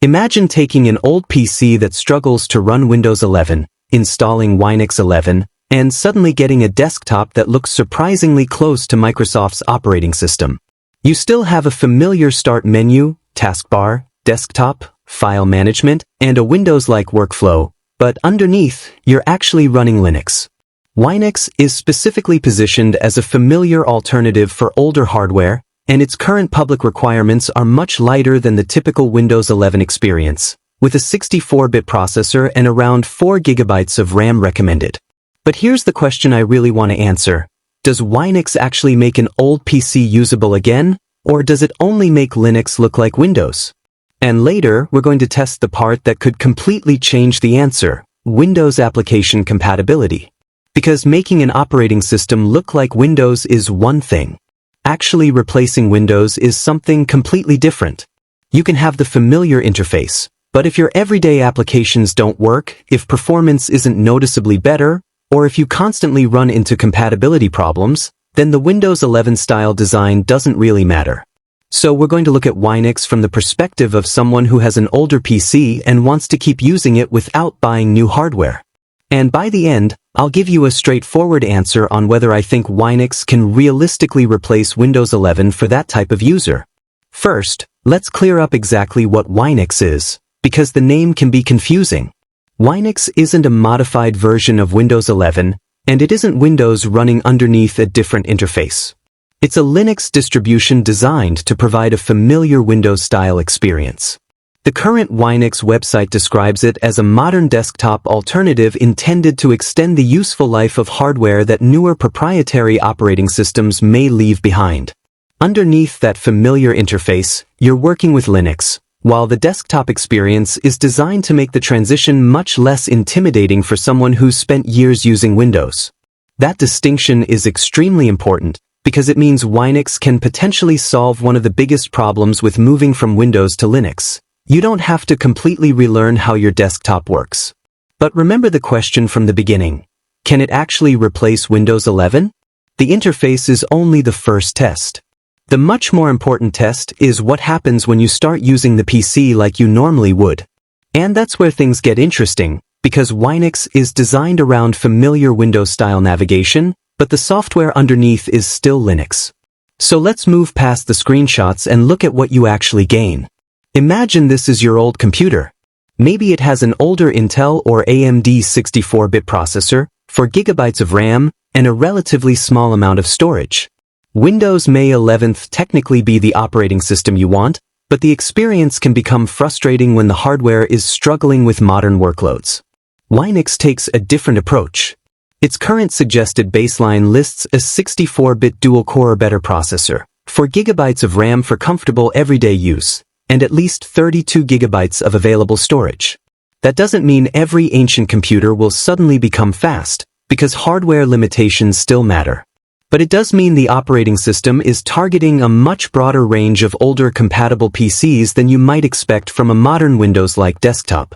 Imagine taking an old PC that struggles to run Windows 11, installing Winux 11, and suddenly getting a desktop that looks surprisingly close to Microsoft's operating system. You still have a familiar start menu, taskbar, desktop, file management, and a Windows-like workflow, but underneath, you're actually running Linux. Winux is specifically positioned as a familiar alternative for older hardware, and its current public requirements are much lighter than the typical Windows 11 experience, with a 64-bit processor and around 4 GB of RAM recommended. But here's the question I really want to answer. Does Winux actually make an old PC usable again, or does it only make Linux look like Windows? And later, we're going to test the part that could completely change the answer, Windows application compatibility. Because making an operating system look like Windows is one thing. Actually replacing Windows is something completely different. You can have the familiar interface, but if your everyday applications don't work, if performance isn't noticeably better, or if you constantly run into compatibility problems, then the Windows 11 style design doesn't really matter. So we're going to look at Winux from the perspective of someone who has an older PC and wants to keep using it without buying new hardware. And by the end, I'll give you a straightforward answer on whether I think Winux can realistically replace Windows 11 for that type of user. First, let's clear up exactly what Winux is, because the name can be confusing. Winux isn't a modified version of Windows 11, and it isn't Windows running underneath a different interface. It's a Linux distribution designed to provide a familiar Windows-style experience. The current Winux website describes it as a modern desktop alternative intended to extend the useful life of hardware that newer proprietary operating systems may leave behind. Underneath that familiar interface, you're working with Linux, while the desktop experience is designed to make the transition much less intimidating for someone who's spent years using Windows. That distinction is extremely important, because it means Winux can potentially solve one of the biggest problems with moving from Windows to Linux. You don't have to completely relearn how your desktop works. But remember the question from the beginning. Can it actually replace Windows 11? The interface is only the first test. The much more important test is what happens when you start using the PC like you normally would. And that's where things get interesting, because Winux is designed around familiar Windows-style navigation, but the software underneath is still Linux. So let's move past the screenshots and look at what you actually gain. Imagine this is your old computer. Maybe it has an older Intel or AMD 64-bit processor, 4 GB of RAM, and a relatively small amount of storage. Windows May 11th technically be the operating system you want, but the experience can become frustrating when the hardware is struggling with modern workloads. Winux takes a different approach. Its current suggested baseline lists a 64-bit dual-core or better processor, 4 GB of RAM for comfortable everyday use, and at least 32 GB of available storage. That doesn't mean every ancient computer will suddenly become fast, because hardware limitations still matter. But it does mean the operating system is targeting a much broader range of older compatible PCs than you might expect from a modern Windows-like desktop.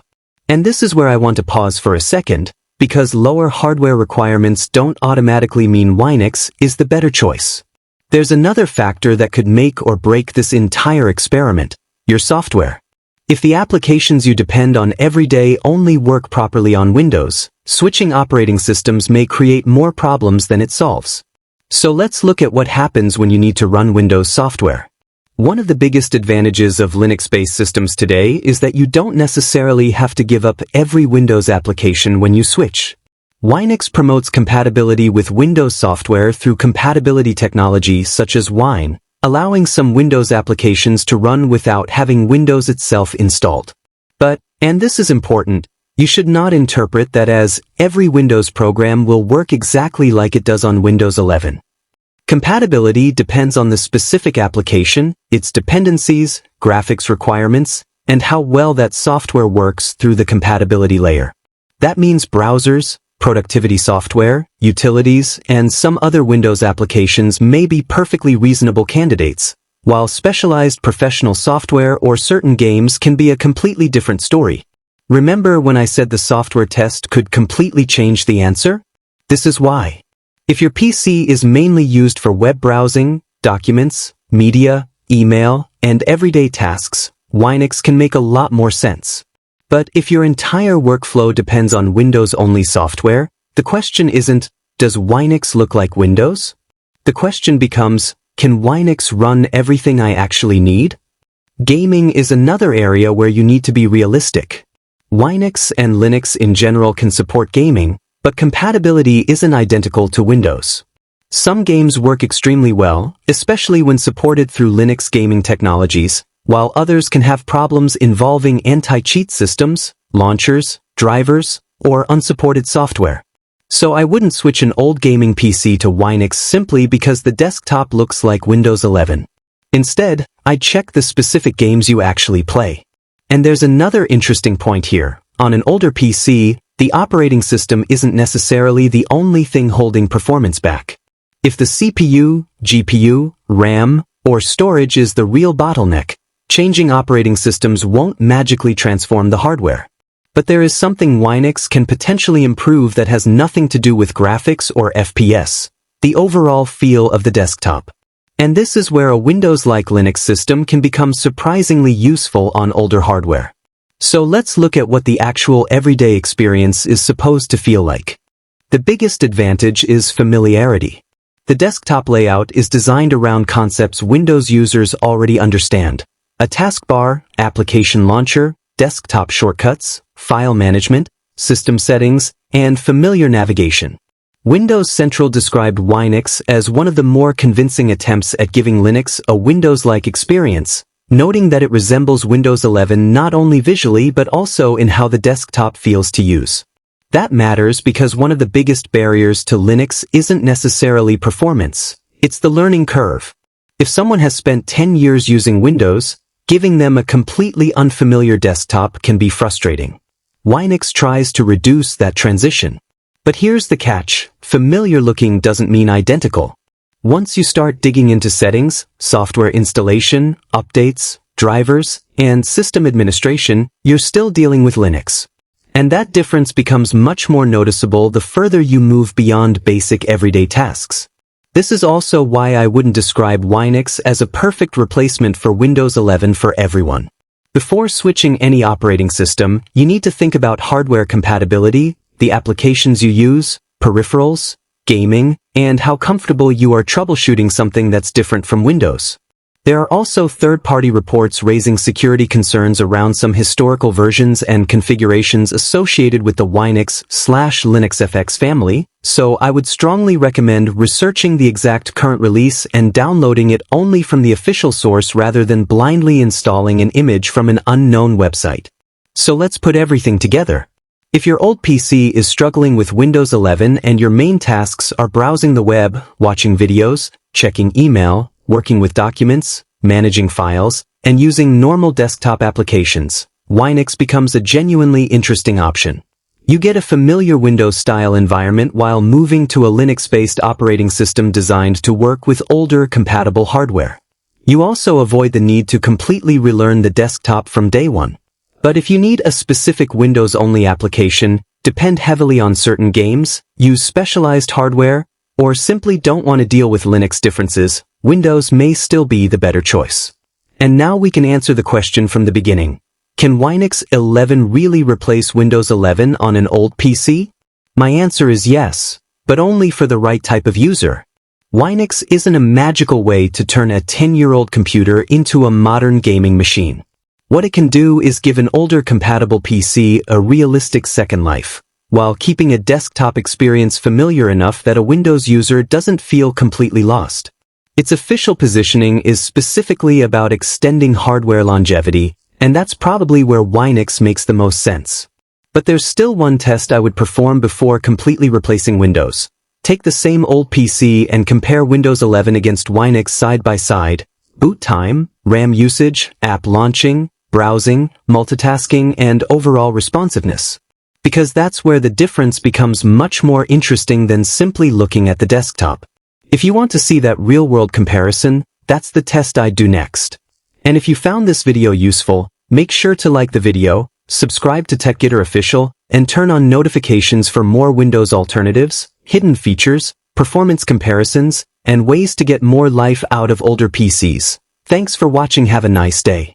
And this is where I want to pause for a second, because lower hardware requirements don't automatically mean Winux is the better choice. There's another factor that could make or break this entire experiment: your software. If the applications you depend on every day only work properly on Windows, switching operating systems may create more problems than it solves. So let's look at what happens when you need to run Windows software. One of the biggest advantages of Linux-based systems today is that you don't necessarily have to give up every Windows application when you switch. Winux promotes compatibility with Windows software through compatibility technology such as Wine, allowing some Windows applications to run without having Windows itself installed. But, and this is important, you should not interpret that as every Windows program will work exactly like it does on Windows 11. Compatibility depends on the specific application, its dependencies, graphics requirements, and how well that software works through the compatibility layer. That means browsers, productivity software, utilities, and some other Windows applications may be perfectly reasonable candidates, while specialized professional software or certain games can be a completely different story. Remember when I said the software test could completely change the answer? This is why. If your PC is mainly used for web browsing, documents, media, email, and everyday tasks, Winux can make a lot more sense. But if your entire workflow depends on Windows-only software, the question isn't, does Winux look like Windows? The question becomes, can Winux run everything I actually need? Gaming is another area where you need to be realistic. Winux and Linux in general can support gaming, but compatibility isn't identical to Windows. Some games work extremely well, especially when supported through Linux gaming technologies, while others can have problems involving anti-cheat systems, launchers, drivers, or unsupported software. So I wouldn't switch an old gaming PC to Winux simply because the desktop looks like Windows 11. Instead, I'd check the specific games you actually play. And there's another interesting point here. On an older PC, the operating system isn't necessarily the only thing holding performance back. If the CPU, GPU, RAM, or storage is the real bottleneck, changing operating systems won't magically transform the hardware. But there is something Winux can potentially improve that has nothing to do with graphics or FPS, the overall feel of the desktop. And this is where a Windows-like Linux system can become surprisingly useful on older hardware. So let's look at what the actual everyday experience is supposed to feel like. The biggest advantage is familiarity. The desktop layout is designed around concepts Windows users already understand. A taskbar, application launcher, desktop shortcuts, file management, system settings, and familiar navigation. Windows Central described Winux as one of the more convincing attempts at giving Linux a Windows-like experience, noting that it resembles Windows 11 not only visually but also in how the desktop feels to use. That matters because one of the biggest barriers to Linux isn't necessarily performance, it's the learning curve. If someone has spent 10 years using Windows, giving them a completely unfamiliar desktop can be frustrating. Winux tries to reduce that transition. But here's the catch, familiar looking doesn't mean identical. Once you start digging into settings, software installation, updates, drivers, and system administration, you're still dealing with Linux. And that difference becomes much more noticeable the further you move beyond basic everyday tasks. This is also why I wouldn't describe Winux as a perfect replacement for Windows 11 for everyone. Before switching any operating system, you need to think about hardware compatibility, the applications you use, peripherals, gaming, and how comfortable you are troubleshooting something that's different from Windows. There are also third-party reports raising security concerns around some historical versions and configurations associated with the Winux/LinuxFX family, so I would strongly recommend researching the exact current release and downloading it only from the official source rather than blindly installing an image from an unknown website. So let's put everything together. If your old PC is struggling with Windows 11 and your main tasks are browsing the web, watching videos, checking email, working with documents, managing files, and using normal desktop applications, Winux becomes a genuinely interesting option. You get a familiar Windows-style environment while moving to a Linux-based operating system designed to work with older, compatible hardware. You also avoid the need to completely relearn the desktop from day one. But if you need a specific Windows-only application, depend heavily on certain games, use specialized hardware, or simply don't want to deal with Linux differences, Windows may still be the better choice. And now we can answer the question from the beginning. Can Winux 11 really replace Windows 11 on an old PC? My answer is yes, but only for the right type of user. Winux isn't a magical way to turn a 10-year-old computer into a modern gaming machine. What it can do is give an older compatible PC a realistic second life, while keeping a desktop experience familiar enough that a Windows user doesn't feel completely lost. Its official positioning is specifically about extending hardware longevity, and that's probably where Winux makes the most sense. But there's still one test I would perform before completely replacing Windows. Take the same old PC and compare Windows 11 against Winux side by side. Boot time, RAM usage, app launching, browsing, multitasking, and overall responsiveness. Because that's where the difference becomes much more interesting than simply looking at the desktop. If you want to see that real-world comparison, that's the test I'd do next. And if you found this video useful, make sure to like the video, subscribe to TechGetter Official, and turn on notifications for more Windows alternatives, hidden features, performance comparisons, and ways to get more life out of older PCs. Thanks for watching. Have a nice day.